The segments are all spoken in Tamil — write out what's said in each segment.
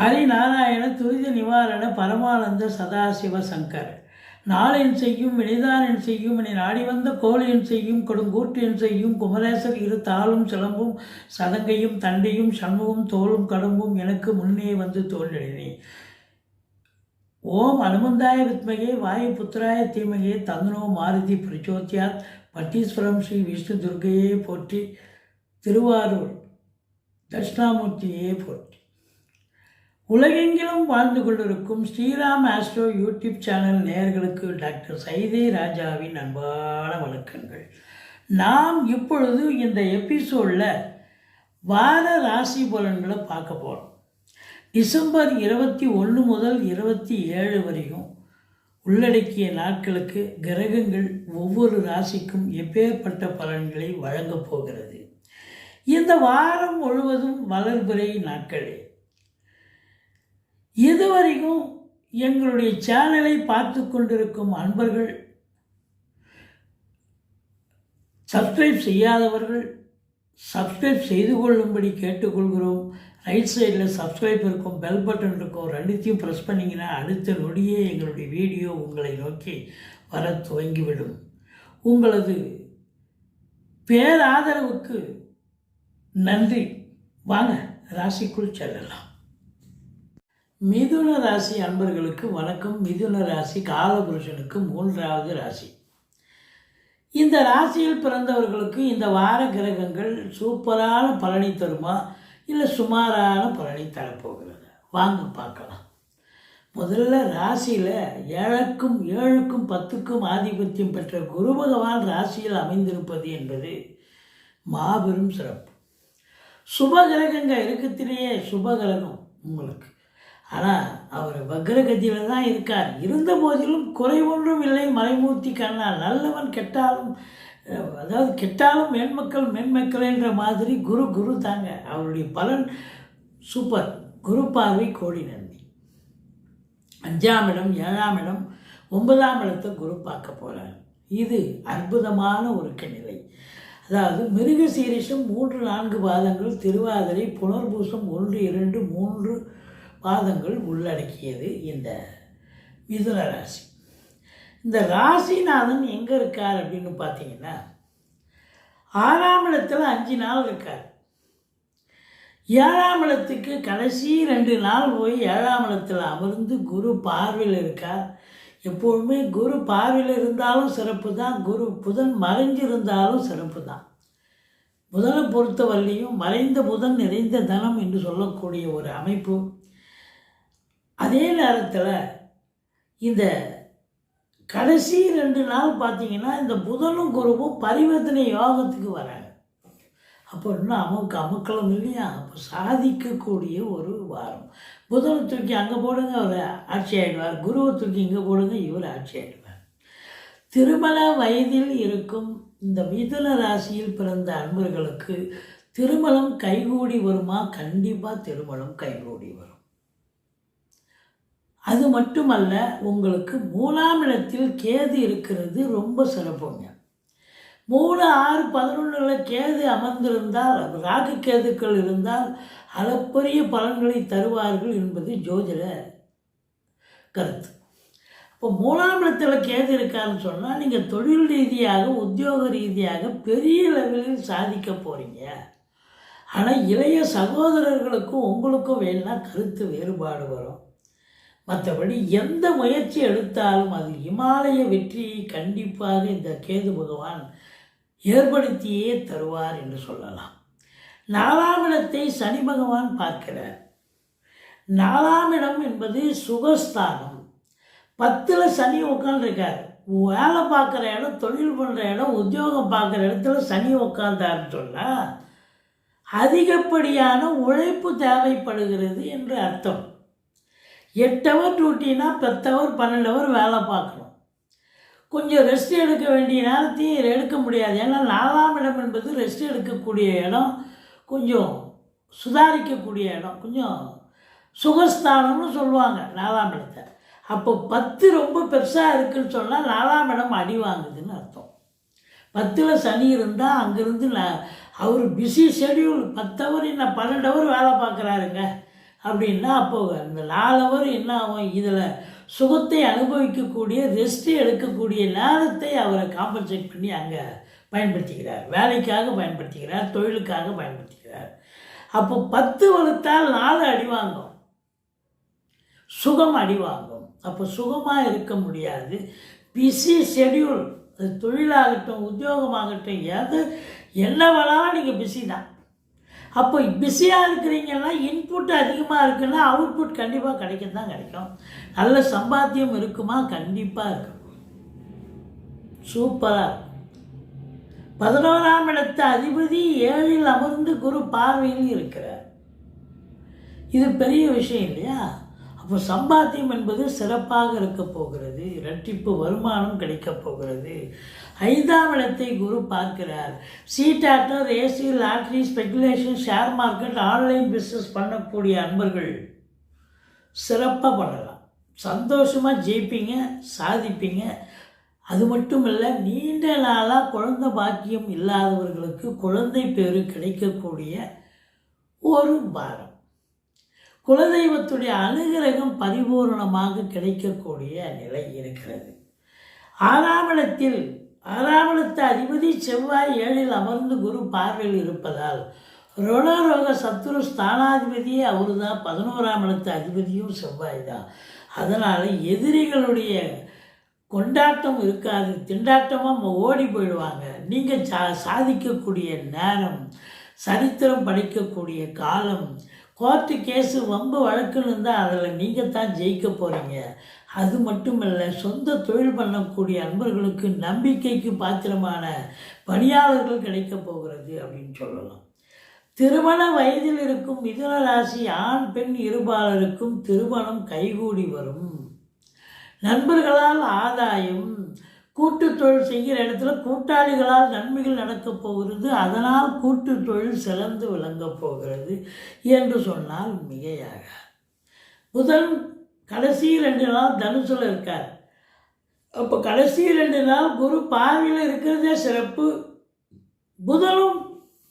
ஹரிநாராயண துரித நிவாரண பரமானந்த சதாசிவ சங்கர் நாளென் செய்யும் வினைதானென் செய்யும் என நாடி வந்த கோளென் செய்யும் கொடுங்கூற்றென் செய்யும் குமரேசர் இரு தாளும் சிலம்பும் சதங்கையும் தண்டையும் சண்முகம் தோளும் கடம்பும் எனக்கு முன்னே வந்து தோன்றினே. ஓம் அனுமந்தாய வித்மகே வாயு புத்திராய தீமகே தந்தனோ மாருதி பிரச்சோத்யாத் பட்டீஸ்வரம் ஸ்ரீ விஷ்ணு துர்கையே போற்றி திருவாரூர் தட்சிணாமூர்த்தியே போற்றி. உலகெங்கிலும் வாழ்ந்து கொண்டிருக்கும் ஸ்ரீராம் ஆஸ்ட்ரோ யூடியூப் சேனல் நேயர்களுக்கு டாக்டர் சைதை ராஜாவின் அன்பான வணக்கங்கள். நாம் இப்பொழுது இந்த எபிசோடில் வார ராசி பலன்களை பார்க்க போகிறோம். டிசம்பர் 21 முதல் 27 வரைக்கும் உள்ளடக்கிய நாட்களுக்கு கிரகங்கள் ஒவ்வொரு ராசிக்கும் எப்பேற்பட்ட பலன்களை வழங்கப் போகிறது. இந்த வாரம் முழுவதும் வளர்பிறை நாட்களே. இதுவரைக்கும் எங்களுடைய சேனலை பார்த்து கொண்டிருக்கும் அன்பர்கள், சப்ஸ்கிரைப் செய்யாதவர்கள் சப்ஸ்கிரைப் செய்து கொள்ளும்படி கேட்டுக்கொள்கிறோம். ரைட் சைடில் சப்ஸ்கிரைப் இருக்கும், பெல் பட்டன் இருக்கும், ரெண்டுத்தையும் ப்ரெஸ் பண்ணிங்கன்னா அடுத்த நொடியே எங்களுடைய வீடியோ உங்களை நோக்கி வர துவங்கிவிடும். உங்களது பேராதரவுக்கு நன்றி. வாங்க ராசிக்குள் செல்லலாம். மிதுன ராசி அன்பர்களுக்கு வணக்கம். மிதுன ராசி காலபுருஷனுக்கு 3வது ராசி. இந்த ராசியில் பிறந்தவர்களுக்கு இந்த வார கிரகங்கள் சூப்பரான பலனை தருமா இல்லை சுமாரான பலனை தரப்போகிறது? வாங்க பார்க்கலாம். முதல்ல ராசியில் 7க்கும் 7க்கும் 10க்கும் ஆதிபத்தியம் பெற்ற குரு பகவான் ராசியில் அமைந்திருப்பது என்பது மாபெரும் சிறப்பு. சுப கிரகங்கள் இருக்கத்திலேயே சுப கிரகம் உங்களுக்கு. ஆனால் அவர் வக்ரகதியில் தான் இருக்கார். இருந்த போதிலும் குறை ஒன்றும் இல்லை மறைமூர்த்தி கண்ணால். நல்லவன் கெட்டாலும், அதாவது கெட்டாலும் மேன்மக்கள் மேன்மக்கள் என்ற மாதிரி குரு குரு தாங்க. அவருடைய பலன் சூப்பர். குரு பார்வை கோடி நன்மை. 5ஆம் இடம் 7ஆம் இடம் 9ஆம் இடத்தை குரு பார்க்க போகிறார். இது அற்புதமான ஒரு நிலை. அதாவது மிருக சீரிஷம் 3-4 பாதங்கள், திருவாதிரை புனர்பூசம் 1-2 3 பாதங்கள் உள்ளடக்கியது இந்த மிதுன ராசி. இந்த ராசிநாதன் எங்கே இருக்கார் அப்படின்னு பார்த்தீங்கன்னா 6ஆம் இடத்துல 5 நாள் இருக்கார். 7ஆம் இடத்துக்கு கடைசி 2 நாள் போய் 7ஆம் இடத்துல அமர்ந்து குரு பார்வையில் இருக்கார். எப்பொழுதுமே குரு பார்வையில் இருந்தாலும் சிறப்பு தான், குரு புதன் மறைஞ்சிருந்தாலும் சிறப்பு தான். புதனை பொறுத்தவரையிலையும் மறைந்த புதன் நிறைந்த தனம் என்று சொல்லக்கூடிய ஒரு அமைப்பு. அதே நேரத்தில் இந்த கடைசி 2 நாள் பார்த்திங்கன்னா இந்த புதனும் குருவும் பரிவர்த்தனை யோகத்துக்கு வராங்க. அப்போ இன்னும் அமுக்களம் இல்லையா? அப்போ சாதிக்கக்கூடிய ஒரு வாரம். புதனை தூக்கி அங்கே போடுங்க, அவர் ஆட்சி ஆகிடுவார். குருவை தூக்கி இங்கே போடுங்க, இவர் ஆட்சி ஆகிடுவார். திருமண வயதில் இருக்கும் இந்த மிதுன ராசியில் பிறந்த அன்பர்களுக்கு திருமணம் கைகூடி வருமா? கண்டிப்பாக திருமணம் கைகூடி வரும். அது மட்டுமல்ல, உங்களுக்கு 3ஆம் இடத்தில் கேது இருக்கிறது ரொம்ப சிறப்புங்க. 3, 6, 11 கேது அமர்ந்திருந்தால், ராகு கேதுக்கள் இருந்தால் அளப்பரிய பலன்களை தருவார்கள் என்பது ஜோதிட கருத்து. இப்போ 3ஆம் இடத்துல கேது இருக்காருன்னு சொன்னால் நீங்கள் தொழில் ரீதியாக உத்தியோக ரீதியாக பெரிய லெவலில் சாதிக்க போகிறீங்க. ஆனால் இளைய சகோதரர்களுக்கும் உங்களுக்கும் வேணா கருத்து வேறுபாடு வரும். மற்றபடி எந்த முயற்சி எடுத்தாலும் அது இமாலய வெற்றியை கண்டிப்பாக இந்த கேது பகவான் ஏற்படுத்தியே தருவார் என்று சொல்லலாம். 4ஆம் இடத்தை சனி பகவான் பார்க்கிறார். 4ஆம் இடம் என்பது சுகஸ்தானம். 10ல் சனி உட்காந்துருக்கார். வேலை பார்க்குற இடம், தொழில் பண்ணுற இடம், உத்தியோகம் பார்க்குற இடத்துல சனி உட்காந்தாருன்னு சொன்னால் அதிகப்படியான உழைப்பு தேவைப்படுகிறது என்று அர்த்தம். 8 ஹவர் டியூட்டினா 10 ஹவர் 12 ஹவர் வேலை பார்க்கணும். கொஞ்சம் ரெஸ்ட் எடுக்க வேண்டிய நேரத்தையும் எடுக்க முடியாது. ஏன்னா 4ஆம் இடம் என்பது ரெஸ்ட் எடுக்கக்கூடிய இடம், கொஞ்சம் சுதாரிக்கக்கூடிய இடம், கொஞ்சம் சுகஸ்தானம்னு சொல்லுவாங்க 4ஆம் இடத்தை. அப்போ 10 ரொம்ப பெருசாக இருக்குதுன்னு சொன்னால் 4ஆம் இடம் அடி வாங்குதுன்னு அர்த்தம். 10ல் சனி இருந்தால் அங்கேருந்து அவர் பிஸி ஷெடியூல் 10 ஹவர் என்ன 12 ஹவர் வேலை பார்க்குறாருங்க. அப்படின்னா அப்போது அந்த 4 ஹவர் என்ன ஆகும், இதில் சுகத்தை அனுபவிக்கக்கூடிய ரெஸ்ட்டு எடுக்கக்கூடிய நேரத்தை அவரை காம்பன்சேட் பண்ணி அங்கே பயன்படுத்திக்கிறார், வேலைக்காக பயன்படுத்திக்கிறார், தொழிலுக்காக பயன்படுத்திக்கிறார். அப்போ 10 வகுத்தால் 4 அடி வாங்கும், சுகம் அடி வாங்கும். அப்போ சுகமாக இருக்க முடியாது. பிஸி ஷெடியூல், அது தொழிலாகட்டும் உத்தியோகமாகட்டும் என்ன வேணாலும் நீங்கள் பிஸி தான். அப்போ பிஸியாக இருக்கிறீங்கன்னா இன்புட் அதிகமாக இருக்குன்னா அவுட்புட் கண்டிப்பாக கிடைக்கும். நல்ல சம்பாத்தியம் இருக்குமா? கண்டிப்பாக இருக்கும். சூப்பராக இருக்கும். 11ஆம் இடத்து அதிபதி 7ல் அமர்ந்து குரு பார்வையில் இருக்கிறார். இது பெரிய விஷயம் இல்லையா? அப்போ சம்பாத்தியம் என்பது சிறப்பாக இருக்க போகிறது, இரட்டிப்பு வருமானம் கிடைக்கப் போகிறது. 5ஆம் இடத்தை குரு பார்க்கிறார். சீட்டாட்டர், ஏசி, lottery, speculation, share market, online business பண்ணக்கூடிய அன்பர்கள் சிறப்பாக பண்ணலாம், சந்தோஷமாக ஜெயிப்பீங்க, சாதிப்பீங்க. அது மட்டும் இல்லை, நீண்ட நாளாக குழந்தை பாக்கியம் இல்லாதவர்களுக்கு குழந்தை பேரு கிடைக்கக்கூடிய ஒரு வாரம். குலதெய்வத்துடைய அனுகிரகம் பரிபூர்ணமாக கிடைக்கக்கூடிய நிலை இருக்கிறது. 6ஆம் இடத்து அதிபதி செவ்வாய் 7ல் அமர்ந்து குரு பார்வையில் இருப்பதால் ருணரோக சத்துரு ஸ்தானாதிபதியே அவரு தான். 11ஆம் இடத்து அதிபதியும் செவ்வாய் தான். அதனால் எதிரிகளுடைய கொண்டாட்டம் இருக்காது, திண்டாட்டமாக ஓடி போயிடுவாங்க. நீங்கள் சாதிக்கக்கூடிய நேரம், சரித்திரம் படைக்கக்கூடிய காலம். கோர்ட்டு கேஸு வம்பு வழக்குன்னு இருந்தால் அதில் நீங்கள் தான் ஜெயிக்க போகிறீங்க. அது மட்டும் இல்லை, சொந்த தொழில் பண்ணக்கூடிய அன்பர்களுக்கு நம்பிக்கைக்கு பாத்திரமான பணியாளர்கள் கிடைக்க போகிறது அப்படின்னு சொல்லலாம். திருமண வயதில் இருக்கும் மிதுன ராசி ஆண் பெண் இருபாலருக்கும் திருமணம் கைகூடி வரும். நண்பர்களால் ஆதாயம். கூட்டு தொழில் செய்கிற இடத்துல கூட்டாளிகளால் நன்மைகள் நடக்கப் போகிறது. அதனால் கூட்டு தொழில் சிறந்து விளங்கப் போகிறது என்று சொன்னால் மிகையாக. புதன் கடைசி 2 நாள் தனுசுல இருக்கார். அப்போ கடைசி 2 நாள் குரு பார்வையில் இருக்கிறதே சிறப்பு. புதனும்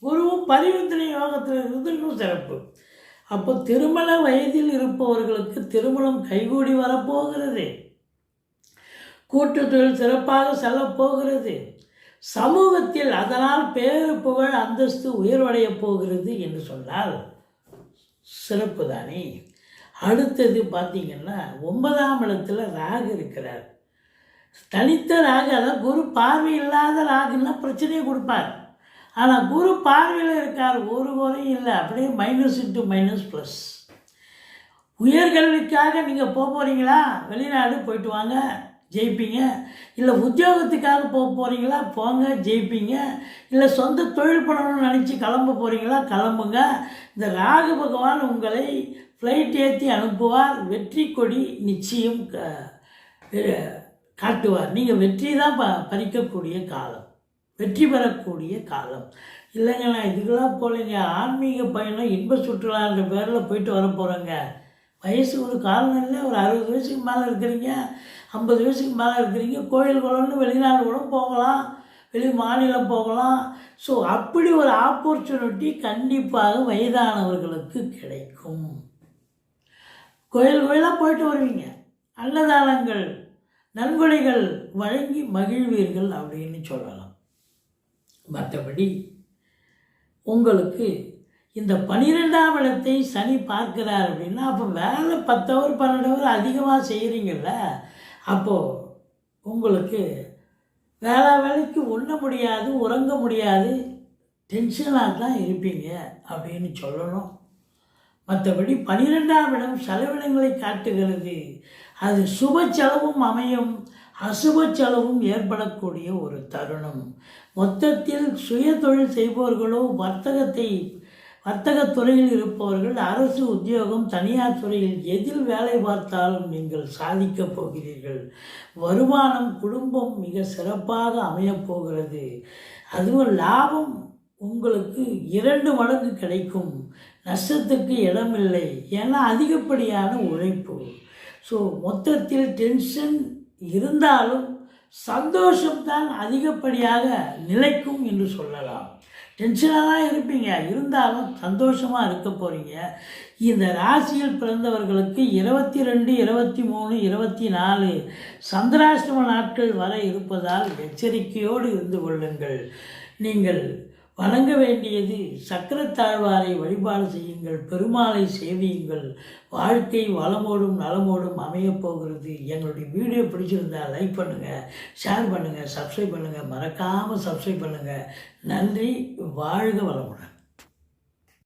குருவும் பரிவர்த்தனை யோகத்தில் இருக்கிறது இன்னும் சிறப்பு. அப்போ திருமண வயதில் இருப்பவர்களுக்கு திருமணம் கைகூடி வரப்போகிறது. கூட்டு தொழில் சிறப்பாக செல்லப்போகிறது. சமூகத்தில் அதனால் பேரு புகழ் அந்தஸ்து உயர்வடைய போகிறது என்று சொன்னால் சிறப்பு தானே. அடுத்தது பார்த்திங்கன்னா 9ஆம் இடத்துல ராகு இருக்கிறார். தனித்த ராகு, அதாவது குரு பார்வை இல்லாத ராகுன்னா பிரச்சனையை கொடுப்பார். ஆனால் குரு பார்வையில் இருக்கார், ஒரு குறையும் இல்லை, அப்படியே -*−+. உயர்கல்விக்காக நீங்கள் போகிறீங்களா, வெளிநாடு போயிட்டு வாங்க, ஜெயிப்பீங்க. இல்லை உத்தியோகத்துக்காக போகிறீங்களா, போங்க, ஜெயிப்பீங்க. இல்லை சொந்த தொழில் பண்ணணும்னு நினச்சி கிளம்ப போகிறீங்களா, கிளம்புங்க. இந்த ராகு பகவான் உங்களை ஃப்ளைட் ஏற்றி அனுப்புவார். வெற்றி கொடி நிச்சயம் காட்டுவார். நீங்கள் வெற்றி தான் பறிக்கக்கூடிய காலம், வெற்றி பெறக்கூடிய காலம். இல்லைங்க, நான் இதுக்கெல்லாம் போகலைங்க, ஆன்மீக பயணம் இன்ப சுற்றுலான்ற பேரில் போயிட்டு வர போகிறேங்க. வயசு ஒரு காரணம் இல்லை, ஒரு 60 வயசுக்கு மேலே இருக்கிறீங்க, 50 வயசுக்கு மேலே இருக்கிறீங்க, கோயில் குளம்னு வெளிநாடு கூட போகலாம், வெளி மாநிலம் போகலாம். ஸோ அப்படி ஒரு ஆப்பர்ச்சுனிட்டி கண்டிப்பாக வயதானவர்களுக்கு கிடைக்கும். கோயிலாக போயிட்டு வருவீங்க, அன்னதானங்கள் நன்கொடைகள் வழங்கி மகிழ்வீர்கள் அப்படின்னு சொல்லலாம். மற்றபடி உங்களுக்கு இந்த 12ஆம் இடத்தை சனி பார்க்கிறார் அப்படின்னா, அப்போ வேலை 10 ஹவர் 12 ஹவர் அதிகமாக செய்கிறீங்கள, அப்போது உங்களுக்கு வேலைக்கு உண்ண முடியாது, உறங்க முடியாது, டென்ஷனாக தான் இருப்பீங்க அப்படின்னு சொல்லணும். மற்றபடி 12ஆம் இடம் செலவினங்களை காட்டுகிறது. அது சுப செலவும் அமையும், அசுப செலவும் ஏற்படக்கூடிய ஒரு தருணம். மொத்தத்தில் சுய தொழில் செய்பவர்களோ, வர்த்தகத் துறையில் இருப்பவர்கள், அரசு உத்தியோகம், தனியார் துறையில் எதில் வேலை பார்த்தாலும் நீங்கள் சாதிக்கப் போகிறீர்கள். வருமானம், குடும்பம் மிக சிறப்பாக அமையப்போகிறது. அதுவும் லாபம் உங்களுக்கு 2 மடங்கு கிடைக்கும். நஷ்டத்துக்கு இடமில்லை, ஏன்னா அதிகப்படியான உழைப்பு. ஸோ மொத்தத்தில் டென்ஷன் இருந்தாலும் சந்தோஷம்தான் அதிகப்படியாக நிலைக்கும் என்று சொல்லலாம். டென்ஷனாக தான் இருப்பீங்க, இருந்தாலும் சந்தோஷமாக இருக்க போகிறீங்க. இந்த ராசியில் பிறந்தவர்களுக்கு 22, 23, 24 சந்திராஷ்டம நாட்கள் வர இருப்பதால் எச்சரிக்கையோடு இருந்து கொள்ளுங்கள். நீங்கள் வணங்க வேண்டியது சக்கரத்தாழ்வாரை வழிபாடு செய்யுங்கள், பெருமாளை சேவியுங்கள். வாழ்க்கை வளமோடும் நலமோடும் அமையப் போகிறது. எங்களுடைய வீடியோ பிடிச்சிருந்தால் லைக் பண்ணுங்கள், ஷேர் பண்ணுங்கள், சப்ஸ்கிரைப் பண்ணுங்கள், மறக்காமல் சப்ஸ்கிரைப் பண்ணுங்கள். நன்றி. வாழ்க வளமுடன்.